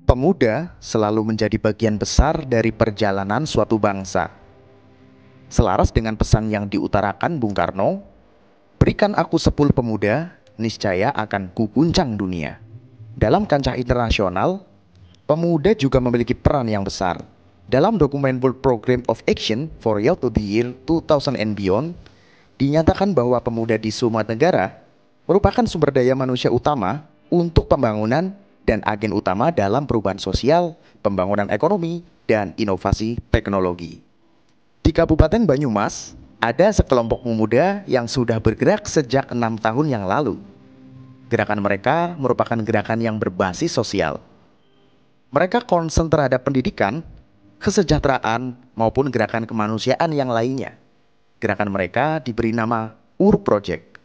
Pemuda selalu menjadi bagian besar dari perjalanan suatu bangsa. Selaras dengan pesan yang diutarakan Bung Karno, berikan aku 10 pemuda, niscaya akan kuguncang dunia. Dalam kancah internasional, pemuda juga memiliki peran yang besar. Dalam dokumen World Program of Action for Youth to the Year 2000 and Beyond, dinyatakan bahwa pemuda di semua negara merupakan sumber daya manusia utama untuk pembangunan dan agen utama dalam perubahan sosial, pembangunan ekonomi, dan inovasi teknologi. Di Kabupaten Banyumas, ada sekelompok pemuda yang sudah bergerak sejak 6 tahun yang lalu. Gerakan mereka merupakan gerakan yang berbasis sosial. Mereka concern terhadap pendidikan, kesejahteraan, maupun gerakan kemanusiaan yang lainnya. Gerakan mereka diberi nama UR Project.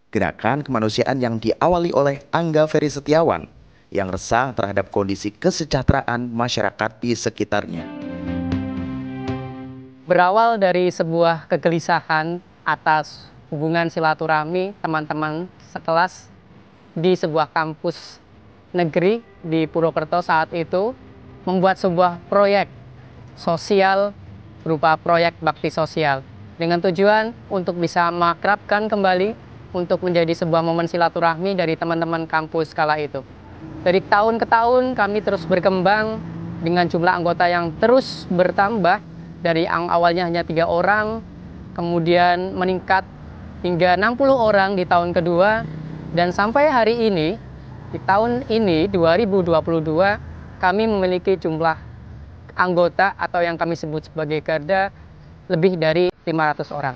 Gerakan kemanusiaan yang diawali oleh Angga Ferry Setiawan yang resah terhadap kondisi kesejahteraan masyarakat di sekitarnya. Berawal dari sebuah kegelisahan atas hubungan silaturahmi teman-teman sekelas di sebuah kampus negeri di Purwokerto saat itu, membuat sebuah proyek sosial berupa proyek bakti sosial dengan tujuan untuk bisa mengakrabkan kembali untuk menjadi sebuah momen silaturahmi dari teman-teman kampus kala itu. Dari tahun ke tahun kami terus berkembang dengan jumlah anggota yang terus bertambah dari yang awalnya hanya 3 orang, kemudian meningkat hingga 60 orang di tahun kedua, dan sampai hari ini, di tahun ini 2022, kami memiliki jumlah anggota atau yang kami sebut sebagai garda lebih dari 500 orang.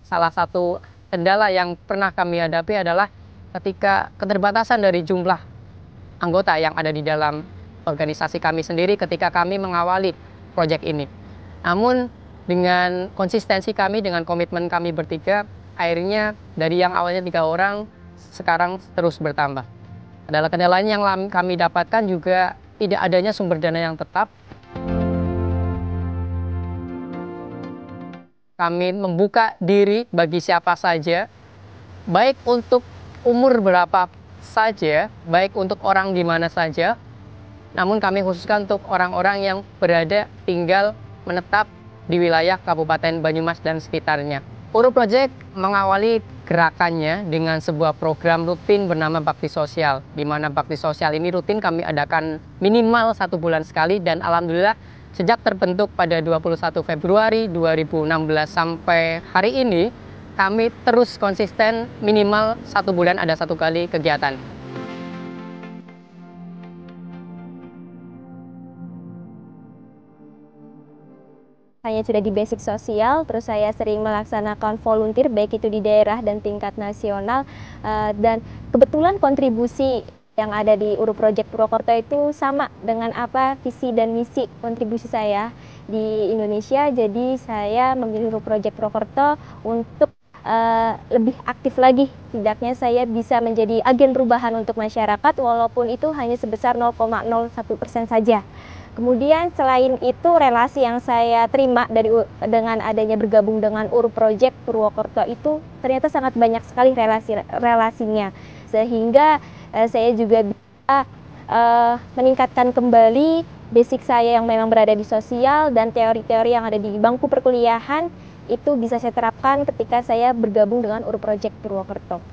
Salah satu kendala yang pernah kami hadapi adalah ketika keterbatasan dari jumlah anggota yang ada di dalam organisasi kami sendiri ketika kami mengawali proyek ini. Namun dengan konsistensi kami, dengan komitmen kami bertiga, akhirnya dari yang awalnya 3 orang, sekarang terus bertambah. Adalah kendala yang kami dapatkan juga tidak adanya sumber dana yang tetap. Kami membuka diri bagi siapa saja, baik untuk umur berapa saja, baik untuk orang di mana saja. Namun kami khususkan untuk orang-orang yang berada, tinggal, menetap di wilayah Kabupaten Banyumas dan sekitarnya. UR Project mengawali gerakannya dengan sebuah program rutin bernama Bakti Sosial, di mana Bakti Sosial ini rutin kami adakan minimal 1 bulan sekali, dan alhamdulillah sejak terbentuk pada 21 Februari 2016 sampai hari ini, kami terus konsisten minimal 1 bulan ada 1 kali kegiatan. Saya sudah di basic sosial, terus saya sering melaksanakan volunteer baik itu di daerah dan tingkat nasional, dan kebetulan kontribusi yang ada di UR Project Purwokerto itu sama dengan apa visi dan misi kontribusi saya di Indonesia. Jadi saya memilih UR Project Purwokerto untuk lebih aktif lagi. Setidaknya saya bisa menjadi agen perubahan untuk masyarakat walaupun itu hanya sebesar 0,01% saja. Kemudian selain itu relasi yang saya terima dengan adanya bergabung dengan UR Project Purwokerto itu ternyata sangat banyak sekali relasinya, sehingga saya juga bisa meningkatkan kembali basic saya yang memang berada di sosial, dan teori-teori yang ada di bangku perkuliahan itu bisa saya terapkan ketika saya bergabung dengan UR Project Purwokerto.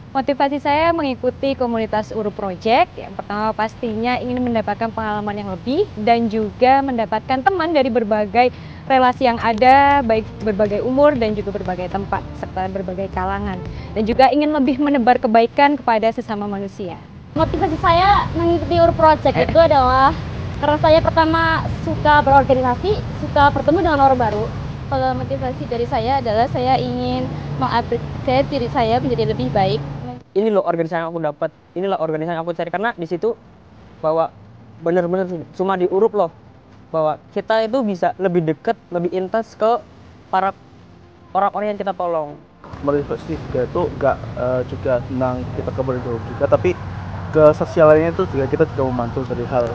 Motivasi saya mengikuti komunitas UR Project, yang pertama pastinya ingin mendapatkan pengalaman yang lebih dan juga mendapatkan teman dari berbagai relasi yang ada, baik berbagai umur dan juga berbagai tempat serta berbagai kalangan, dan juga ingin lebih menebar kebaikan kepada sesama manusia. Motivasi saya mengikuti UR Project itu adalah karena saya pertama suka berorganisasi, suka bertemu dengan orang baru. Kalau motivasi dari saya adalah saya ingin mengupgrade diri saya menjadi lebih baik. Ini loh organisasi yang aku dapat, inilah organisasi yang aku cari, karena di situ bahwa benar-benar cuma diurup loh bahwa kita itu bisa lebih dekat, lebih intens ke para orang-orang yang kita tolong. Motivasi juga itu nggak juga tentang kita keberuntungan juga, tapi ke sosialnya itu juga kita juga membantu dari hal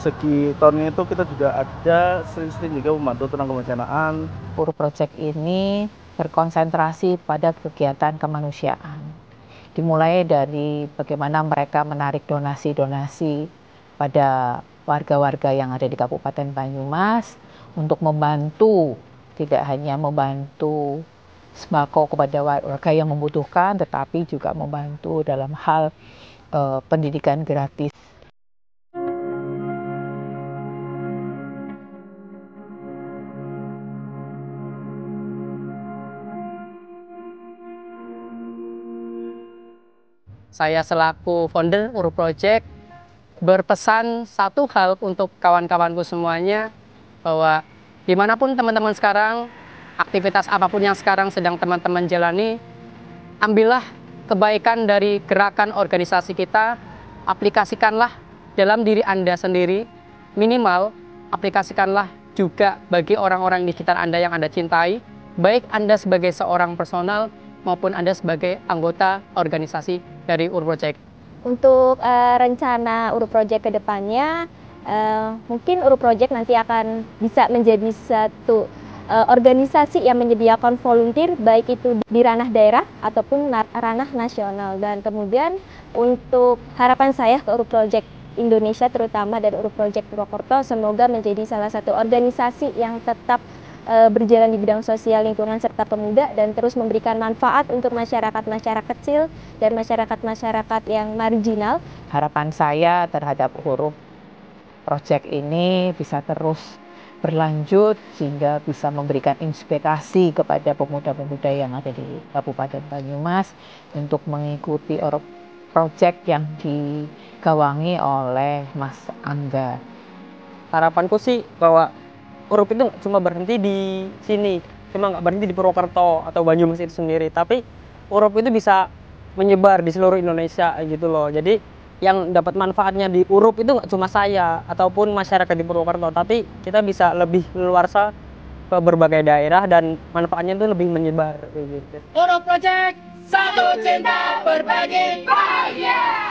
segi tahunnya itu kita juga ada sering-sering juga membantu tentang kebencanaan. UR Project ini berkonsentrasi pada kegiatan kemanusiaan. Dimulai dari bagaimana mereka menarik donasi-donasi pada warga-warga yang ada di Kabupaten Banyumas untuk membantu, tidak hanya membantu sembako kepada warga yang membutuhkan, tetapi juga membantu dalam hal pendidikan gratis. Saya selaku founder Uru Project berpesan satu hal untuk kawan-kawanku semuanya, bahwa dimanapun teman-teman sekarang, aktivitas apapun yang sekarang sedang teman-teman jalani, ambillah kebaikan dari gerakan organisasi kita, aplikasikanlah dalam diri Anda sendiri, minimal aplikasikanlah juga bagi orang-orang di sekitar Anda yang Anda cintai, baik Anda sebagai seorang personal maupun Anda sebagai anggota organisasi dari Uru Project. Untuk rencana Uru Project ke depannya, mungkin Uru Project nanti akan bisa menjadi satu organisasi yang menyediakan volunteer, baik itu di ranah daerah ataupun ranah nasional. Dan kemudian untuk harapan saya ke Uru Project Indonesia terutama dan Uru Project Purwokerto, semoga menjadi salah satu organisasi yang tetap berjalan di bidang sosial, lingkungan, serta pemuda, dan terus memberikan manfaat untuk masyarakat-masyarakat kecil dan masyarakat-masyarakat yang marginal. Harapan saya terhadap Uru Project ini bisa terus berlanjut sehingga bisa memberikan inspirasi kepada pemuda-pemuda yang ada di Kabupaten Banyumas untuk mengikuti Uru Project yang digawangi oleh Mas Angga. Harapanku sih bahwa Urup itu cuma berhenti di sini, cuma nggak berhenti di Purwokerto atau Banyumas itu sendiri, tapi Urup itu bisa menyebar di seluruh Indonesia gitu loh. Jadi yang dapat manfaatnya di Urup itu nggak cuma saya ataupun masyarakat di Purwokerto, tapi kita bisa lebih luasnya ke berbagai daerah dan manfaatnya itu lebih menyebar gitu. Uru Project, satu cinta berbagi bahagia.